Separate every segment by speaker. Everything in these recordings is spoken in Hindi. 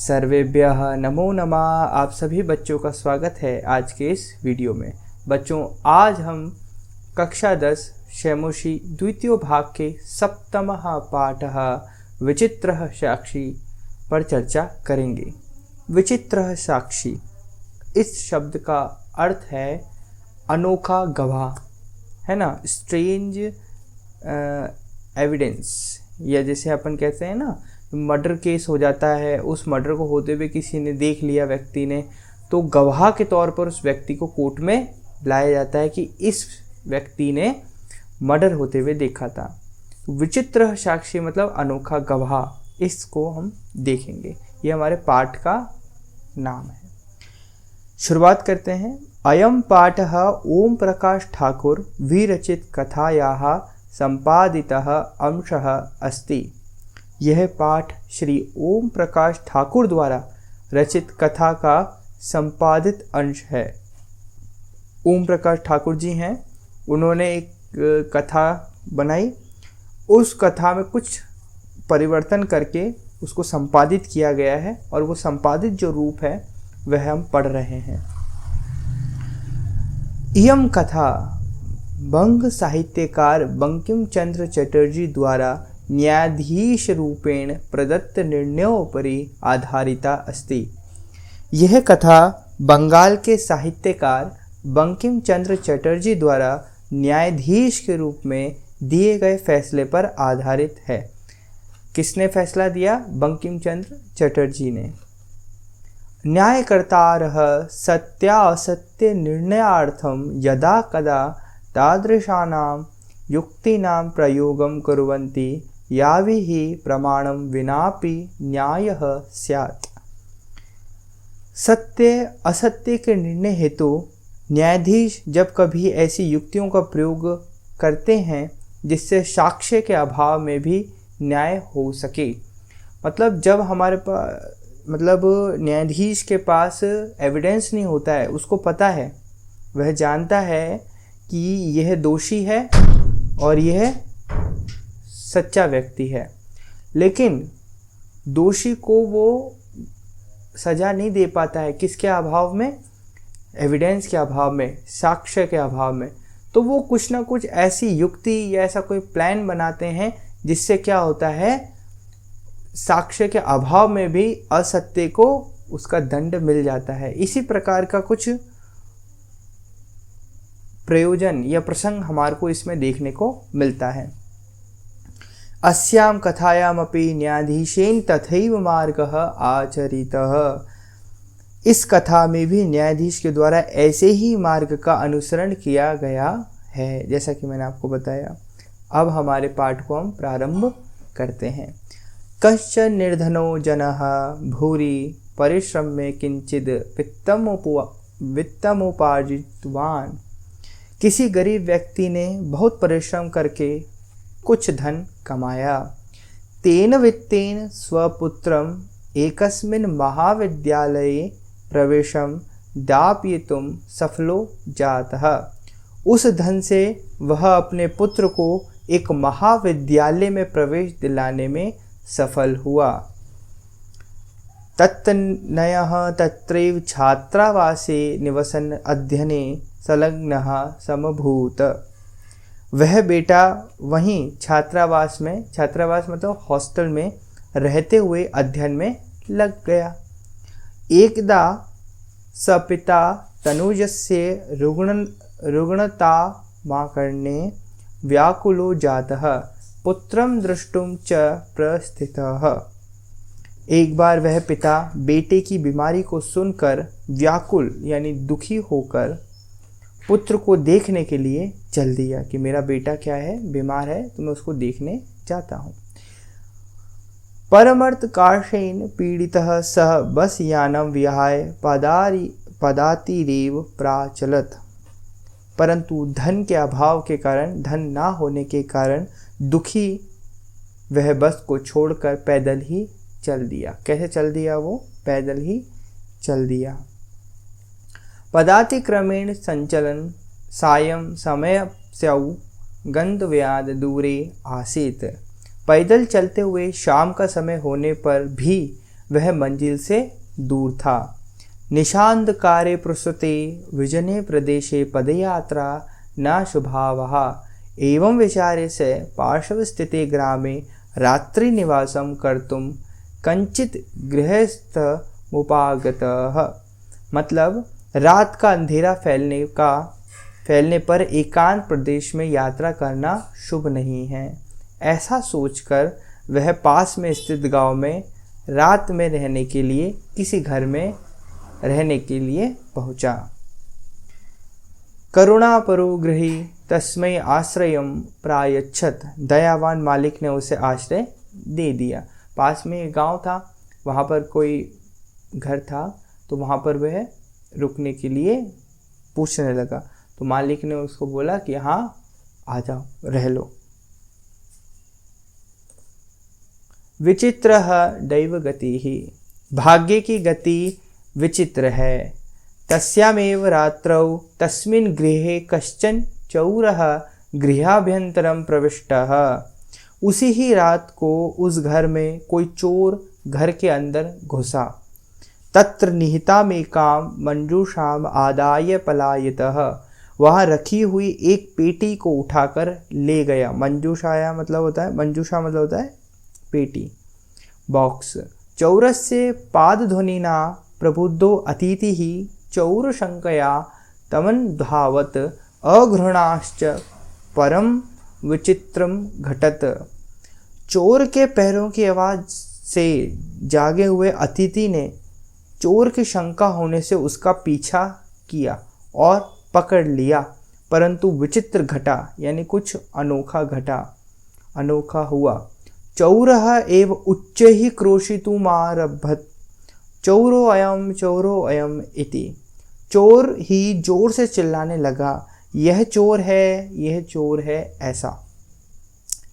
Speaker 1: सर्वेभ्यः नमो नमः। आप सभी बच्चों का स्वागत है आज के इस वीडियो में। बच्चों, आज हम कक्षा 10 शैमोशी द्वितीय भाग के सप्तमः पाठः विचित्रः साक्षी पर चर्चा करेंगे। विचित्रः साक्षी, इस शब्द का अर्थ है अनोखा गवाह, है ना, स्ट्रेंज एविडेंस। या जैसे अपन कहते हैं ना, मर्डर केस हो जाता है, उस मर्डर को होते हुए किसी ने देख लिया व्यक्ति ने, तो गवाह के तौर पर उस व्यक्ति को कोर्ट में लाया जाता है कि इस व्यक्ति ने मर्डर होते हुए देखा था। विचित्र साक्षी मतलब अनोखा गवाह, इसको हम देखेंगे। ये हमारे पाठ का नाम है। शुरुआत करते हैं। अयम पाठः ओम प्रकाश ठाकुर विरचित कथायाः संपादितः अंशः अस्ति। यह पाठ श्री ओम प्रकाश ठाकुर द्वारा रचित कथा का संपादित अंश है। ओम प्रकाश ठाकुर जी हैं, उन्होंने एक कथा बनाई, उस कथा में कुछ परिवर्तन करके उसको संपादित किया गया है और वो संपादित जो रूप है वह हम पढ़ रहे हैं। इयं कथा बंग साहित्यकार बंकिम चंद्र चटर्जी द्वारा न्यायाधीश रूपेण प्रदत्त निर्णयोपरि आधारिता अस्ति। यह कथा बंगाल के साहित्यकार बंकिम चंद्र चटर्जी द्वारा न्यायाधीश के रूप में दिए गए फैसले पर आधारित है। किसने फैसला दिया? बंकिम चंद्र चटर्जी ने। न्यायकर्तारः सत्यासत्य निर्णयार्थं यदा कदा तादृशानां युक्तीनां प्रयोगं कुर्वन्ति याभिः प्रमाणं विनापि न्यायः स्यात्। सत्य असत्य के निर्णय हेतु न्यायाधीश जब कभी ऐसी युक्तियों का प्रयोग करते हैं जिससे साक्ष्य के अभाव में भी न्याय हो सके। मतलब जब हमारे पास न्यायाधीश के पास एविडेंस नहीं होता है, उसको पता है, वह जानता है कि यह दोषी है और यह सच्चा व्यक्ति है, लेकिन दोषी को वो सज़ा नहीं दे पाता है। किसके अभाव में? एविडेंस के अभाव में, साक्ष्य के अभाव में। तो वो कुछ ना कुछ ऐसी युक्ति या ऐसा कोई प्लान बनाते हैं जिससे क्या होता है, साक्ष्य के अभाव में भी असत्य को उसका दंड मिल जाता है। इसी प्रकार का कुछ प्रयोजन या प्रसंग हमारे को इसमें देखने को मिलता है। अस्यां कथायामपि न्यायाधीशेन तथैव मार्गः आचरितः। इस कथा में भी न्यायाधीश के द्वारा ऐसे ही मार्ग का अनुसरण किया गया है, जैसा कि मैंने आपको बताया। अब हमारे पाठ को हम प्रारंभ करते हैं। कश्चन निर्धनो जनः भूरि परिश्रम्य किंचिद वित्तमुपार्जितवान्। किसी गरीब व्यक्ति ने बहुत परिश्रम करके कुछ धन कमाया। तेन वित्तेन स्वपुत्रम एकस्मिन् महाविद्यालये प्रवेशं दापयितुं सफलो जातः। उस धन से वह अपने पुत्र को एक महाविद्यालय में प्रवेश दिलाने में सफल हुआ। तत्तनयः तत्रैव छात्रावासे निवसन अध्ययने संलग्नः समभूत। वह बेटा वहीं छात्रावास मतलब हॉस्टल में रहते हुए अध्ययन में लग गया। एकदा सपिता तनुजस्य रुग्णतामाकर्णे व्याकुलो जातः पुत्रं द्रष्टुं च प्रस्थितः। एक बार वह पिता बेटे की बीमारी को सुनकर व्याकुल यानी दुखी होकर पुत्र को देखने के लिए चल दिया कि मेरा बेटा क्या है, बीमार है, तो मैं उसको देखने जाता हूँ। परमर्थ काशेन पीड़ितः सह बस यानम विहाय पदातिरेव प्राचलत। परंतु धन के अभाव के कारण, धन ना होने के कारण दुखी वह बस को छोड़कर पैदल ही चल दिया। कैसे चल दिया? वो पैदल ही चल दिया। पदातिक्रमेण संचलन सायं समयस्यौ गंतव्याद दूरे आसीत। पैदल चलते हुए शाम का समय होने पर भी वह मंजिल से दूर था। निशांधकारे प्रसुते विजने प्रदेशे पदयात्रा न शुभावः। एवं विचारे से पार्श्वस्थिते ग्रामे रात्रि निवासं कर्तुं कंचित गृहस्थमुपागतः। मतलब रात का अंधेरा फैलने पर एकांत प्रदेश में यात्रा करना शुभ नहीं है। ऐसा सोचकर वह पास में स्थित गांव में रात में रहने के लिए किसी घर में रहने के लिए पहुंचा। करुणापरो गृही तस्मै आश्रयं प्रायच्छत। दयावान मालिक ने उसे आश्रय दे दिया। पास में एक गांव था, वहाँ पर कोई घर था, तो वहाँ पर वह रुकने के लिए पूछने लगा। तो मालिक ने उसको बोला कि हाँ आ जाओ, रह लो। विचित्रः दैव गतिः। भाग्य की गति विचित्र है। तस्यामेव रात्रौ तस्मिन् गृहे कश्चन चौरः गृहाभ्यन्तरं प्रविष्टः। उसी ही रात को उस घर में कोई चोर घर के अंदर घुसा। तत्र निहितामेकां मंजूषाम आदाय पलायितः। वहाँ रखी हुई एक पेटी को उठाकर ले गया। मंजूषा मतलब होता है पेटी, बॉक्स। चौरस्य पादध्वनिना प्रबुद्धो अतिथिः चौरशंकया तमनुधावत्। अघृणाश्च परम विचित्रम घटत। चोर के पैरों की आवाज़ से जागे हुए अतिथि ने चोर की शंका होने से उसका पीछा किया और पकड़ लिया, परंतु विचित्र घटा, यानी कुछ अनोखा हुआ। चौरः एव उच्चैः क्रोशितुमारभत। चौरो अयम इति। चोर ही जोर से चिल्लाने लगा, यह चोर है ऐसा।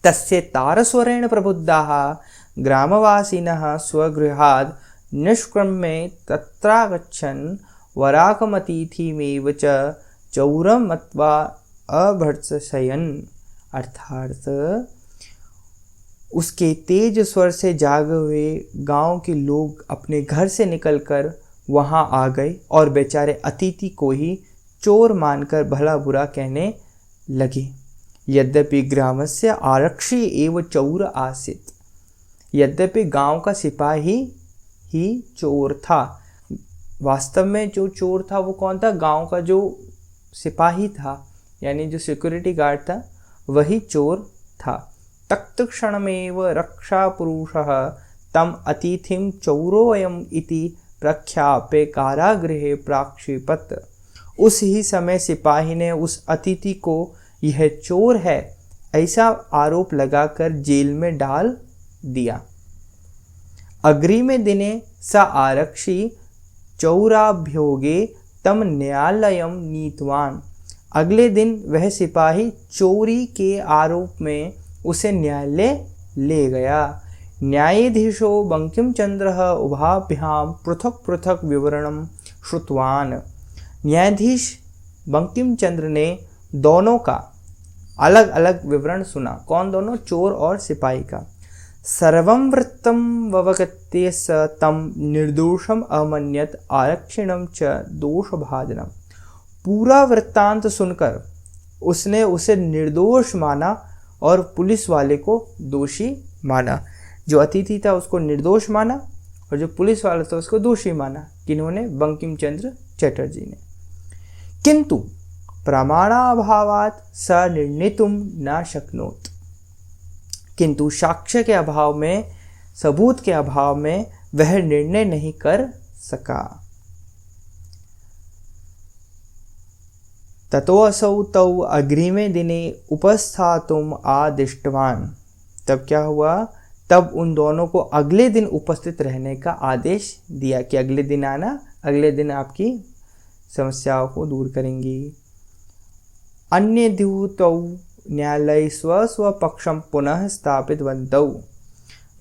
Speaker 1: तस्य तारस्वरेण प्रबुद्धाः ग्रामवासिनः स्वगृहात् निष्क्रम्य तत्रागच्छन् वराकमतिथिमेव च चौरं मत्वा अभर्त्सयन्। अर्थात उसके तेज स्वर से जागे हुए गांव के लोग अपने घर से निकलकर वहां आ गए और बेचारे अतिथि को ही चोर मानकर भला बुरा कहने लगे। यद्यपि ग्रामस्य आरक्षी एवं चौर आसीत्। यद्यपि गांव का सिपाही ही चोर था। वास्तव में जो चोर था वो कौन था? गांव का जो सिपाही था, यानी जो सिक्योरिटी गार्ड था, वही चोर था। तत्क्षणमेव रक्षापुरुषः तम अतिथिं चौरोऽयम् इति प्रख्याप्य कारागृहे प्राक्षिपत्। उस ही समय सिपाही ने उस अतिथि को यह चोर है ऐसा आरोप लगाकर जेल में डाल दिया। अग्रिमे दिने स आरक्षी चौराभ्योगे तम न्यायालयं नीतवान्। अगले दिन वह सिपाही चोरी के आरोप में उसे न्यायालय ले गया। न्यायाधीशो बंकिमचंद्रः उभाभ्यां पृथक पृथक विवरणं श्रुतवान्। न्यायाधीश बंकिम चंद्र ने दोनों का अलग अलग विवरण सुना। कौन दोनों? चोर और सिपाही का। सर्वं वृत्तं ववगत्य स तं निर्दोषम अमन्यत आरक्षिणं च दोषभाजनम। पूरा वृत्तांत सुनकर उसने उसे निर्दोष माना और पुलिस वाले को दोषी माना। जो अतिथि था उसको निर्दोष माना और जो पुलिस वाला था उसको दोषी माना। किन्होंने? बंकिम चंद्र चटर्जी ने। किंतु प्रमाणाभावात् स निर्णेतुं न शक्नोत्। किंतु साक्ष्य के अभाव में, सबूत के अभाव में वह निर्णय नहीं कर सका। ततोऽसौ तौ अग्रिमे दिने उपस्थातुम् आदिष्टवान्। तब क्या हुआ? तब उन दोनों को अगले दिन उपस्थित रहने का आदेश दिया कि अगले दिन आना, अगले दिन आपकी समस्याओं को दूर करेंगी। अन्य द्यूतौ न्यायालय स्व पक्षम पुनः स्थापितवन्तौ।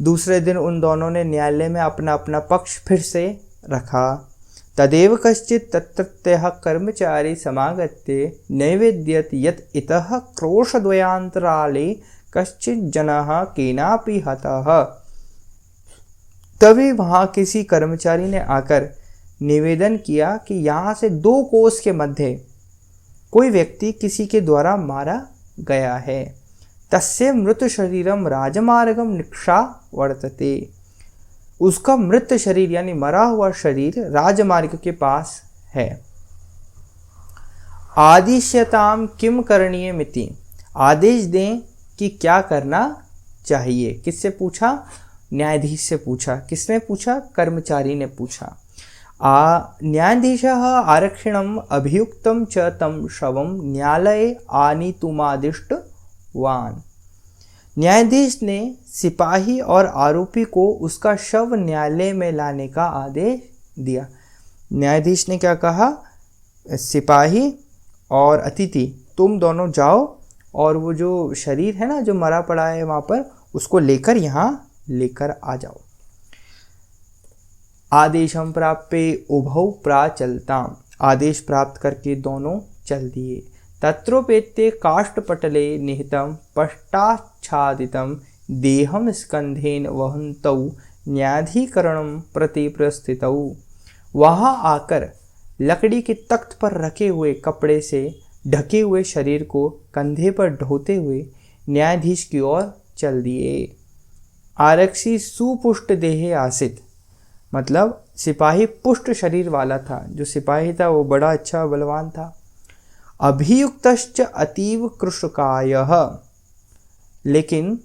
Speaker 1: दूसरे दिन उन दोनों ने न्यायालय में अपना अपना पक्ष फिर से रखा। तदेव कश्चित् तत्रत्यः कर्मचारी समागत्य नैवेद्यत यत् इतः क्रोशद्वयान्तराले कश्चित् जनः केनापि हतः। तभी वहां किसी कर्मचारी ने आकर निवेदन किया कि यहाँ से 2 कोस के मध्य कोई व्यक्ति किसी के द्वारा मारा गया है। तस्य मृत शरीरम राजमार्गम निक्षा वर्तते। उसका मृत शरीर यानी मरा हुआ शरीर राजमार्ग के पास है। आदिश्यताम किम करणीय मिति। आदेश दें कि क्या करना चाहिए। किससे पूछा? न्यायाधीश से पूछा। किसने पूछा? कर्मचारी ने पूछा। न्यायाधीशः आरक्षिणम् अभियुक्तं च तं शवं न्यायालये आनीतुमादिष्टवान्। न्यायाधीश ने सिपाही और आरोपी को उसका शव न्यायालय में लाने का आदेश दिया। न्यायाधीश ने क्या कहा? सिपाही और अतिथि तुम दोनों जाओ और वो जो शरीर है ना जो मरा पड़ा है वहाँ पर, उसको लेकर यहाँ लेकर आ जाओ। आदेशम प्राप्य उभौ प्राचलताम। आदेश प्राप्त करके दोनों चल दिए। तत्रोपेत्य काष्ठपटले निहितं पश्चाच्छादितं देहं स्कंधेन वहन्तौ न्यायाधिकरणं प्रति प्रस्थितौ। वहाँ आकर लकड़ी के तख्त पर रखे हुए कपड़े से ढके हुए शरीर को कंधे पर ढोते हुए न्यायाधीश की ओर चल दिए। आरक्षी सुपुष्ट देहे आसित, मतलब सिपाही पुष्ट शरीर वाला था। जो सिपाही था वो बड़ा अच्छा बलवान था। अभियुक्तश्च अतीव कृशकायः, लेकिन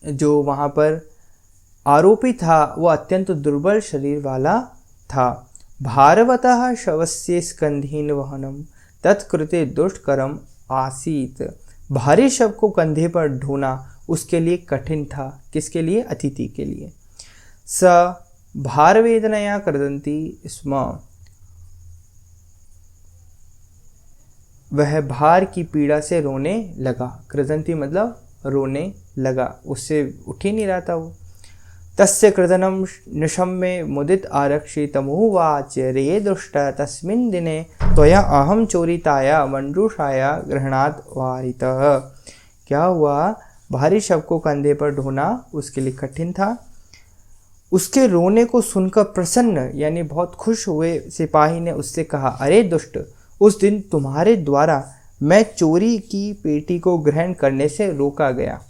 Speaker 1: जो वहाँ पर आरोपी था वो अत्यंत दुर्बल शरीर वाला था। भारवतः शवस्य स्कंधीन वहनम तत्कृते दुष्करम आसीत। भारी शव को कंधे पर ढोना उसके लिए कठिन था। किसके लिए? अतिथि के लिए। स भार वेदनया कृदंती स्म। वह भार की पीड़ा से रोने लगा। कृदंती मतलब रोने लगा, उससे उठ ही नहीं रहा था वो। तस्य कृदनं निशम्य मुदित आरक्षी तमुवाच रे दुष्ट तस्मिन् दिने त्वया अहम चोरिताया मंडूषाया गृहणात् वारितः। क्या हुआ? भारी शव को कंधे पर ढोना उसके लिए कठिन था। उसके रोने को सुनकर प्रसन्न यानी बहुत खुश हुए सिपाही ने उससे कहा, अरे दुष्ट, उस दिन तुम्हारे द्वारा मैं चोरी की पेटी को ग्रहण करने से रोका गया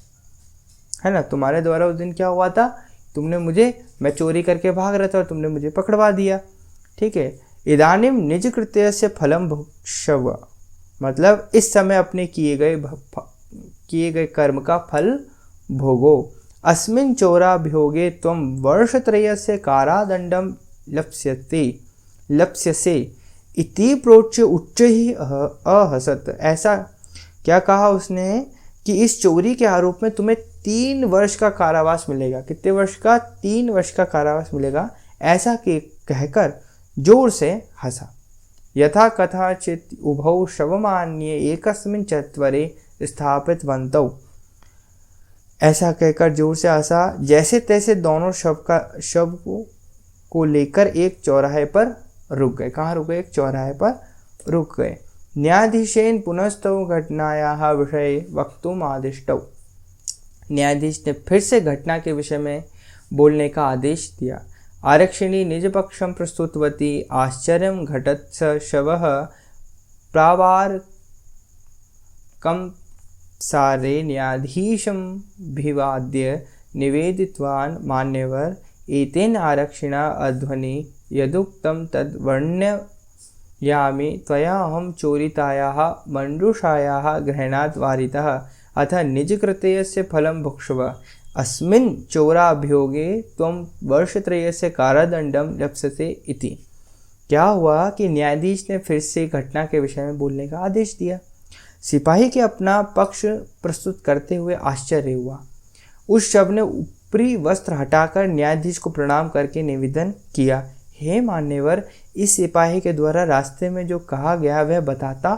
Speaker 1: है ना। तुम्हारे द्वारा उस दिन क्या हुआ था? तुमने मुझे, मैं चोरी करके भाग रहा था और तुमने मुझे पकड़वा दिया। ठीक है। इदानीम निज कृत्य से फलम भुक्षव, मतलब इस समय अपने किए गए कर्म का फल भोगो। अस्मिन् चोराभियोगे त्वं वर्षत्रयस्य कारादंडम लप्स्यसे इति प्रोच्य उच्च ही अहसत। ऐसा क्या कहा उसने कि इस चोरी के आरोप में तुम्हें 3 वर्ष का कारावास मिलेगा। कितने वर्ष का? 3 वर्ष का कारावास मिलेगा। ऐसा कि कहकर जोर से हंसा। यथा कथाचित उभौ शवमान्ये एकस्मिन् चत्वरे स्थापितवन्तौ। ऐसा कहकर जोर से हंसा। जैसे तैसे दोनों शव को लेकर एक चौराहे पर रुक गए। कहाँ रुक गए? एक चौराहे पर रुक गए। न्यायाधीशेन पुनस्तौ घटनायाः विषये वक्तुम आदिष्टौ। न्यायाधीश ने फिर से घटना के विषय में बोलने का आदेश दिया। आरक्षिणी निज पक्षम प्रस्तुतवती आश्चर्यं घटत्स शवः प्रावार कम सारे न्यायाधीशं भिवाद्य निवेदितवान् मान्यवर एतेन आरक्षिणा अध्वनि यदुक्तं तद् वर्ण्ययामि त्वया अहं चोरितायाः मंडूषायाः ग्रहणात् वारितः अथ निजकृत्यस्य फलं भुक्ष्व अस्मिन् चोराभियोगे त्वं वर्षत्रयस्य कारादंडम लप्स्यसे इति। क्या हुआ कि न्यायाधीश ने फिर से घटना के विषय में बोलने का आदेश दिया। सिपाही के अपना पक्ष प्रस्तुत करते हुए आश्चर्य हुआ। उस शव ने ऊपरी वस्त्र हटाकर न्यायाधीश को प्रणाम करके निवेदन किया, हे मान्यवर, इस सिपाही के द्वारा रास्ते में जो कहा गया वह बताता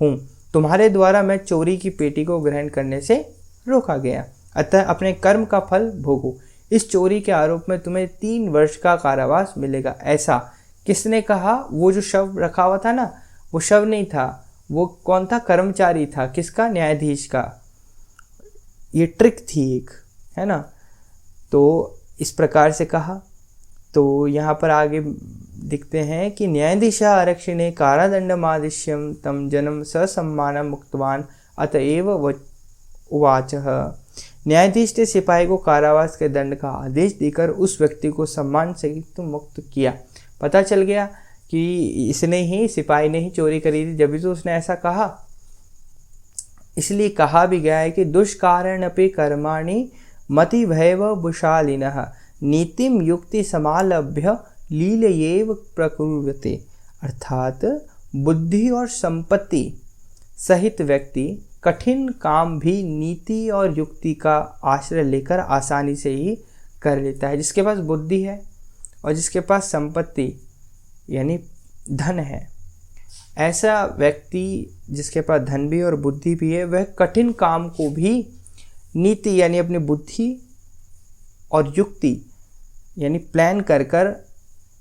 Speaker 1: हूँ। तुम्हारे द्वारा मैं चोरी की पेटी को ग्रहण करने से रोका गया, अतः अपने कर्म का फल भोगो। इस चोरी के आरोप में तुम्हें 3 वर्ष का कारावास मिलेगा। ऐसा किसने कहा? वो जो शव रखा हुआ था ना, वो शव नहीं था। वो कौन था? कर्मचारी था। किसका? न्यायाधीश का। ये ट्रिक थी एक, है ना। तो इस प्रकार से कहा। तो यहाँ पर आगे दिखते हैं कि न्यायाधीशः आरक्षिणे कारादंडमादिश्यम तम जन्म ससम्मानम मुक्तवान अतएव उवाचः। न्यायाधीश ने सिपाही को कारावास के दंड का आदेश देकर उस व्यक्ति को सम्मान सहित मुक्त किया। पता चल गया कि इसने ही, सिपाही ने ही चोरी करी थी, जब भी तो उसने ऐसा कहा। इसलिए कहा भी गया है कि दुष्कारणपि कर्माणि मति भैव बुशालिनः नीतिम युक्ति समालभ्य लीलयेव प्रकुर्वते। अर्थात बुद्धि और संपत्ति सहित व्यक्ति कठिन काम भी नीति और युक्ति का आश्रय लेकर आसानी से ही कर लेता है। जिसके पास बुद्धि है और जिसके पास संपत्ति यानी धन है, ऐसा व्यक्ति जिसके पास धन भी और बुद्धि भी है, वह कठिन काम को भी नीति यानी अपनी बुद्धि और युक्ति यानी प्लान कर कर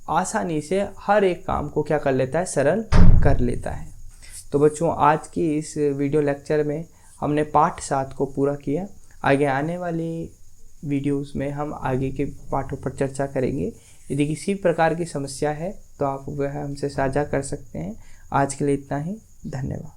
Speaker 1: आसानी से हर एक काम को क्या कर लेता है, सरल कर लेता है। तो बच्चों, आज की इस वीडियो लेक्चर में हमने पाठ 7 को पूरा किया। आगे आने वाली वीडियोस में हम आगे के पाठों पर चर्चा करेंगे। यदि किसी प्रकार की समस्या है तो आप वह हमसे साझा कर सकते हैं। आज के लिए इतना ही, धन्यवाद।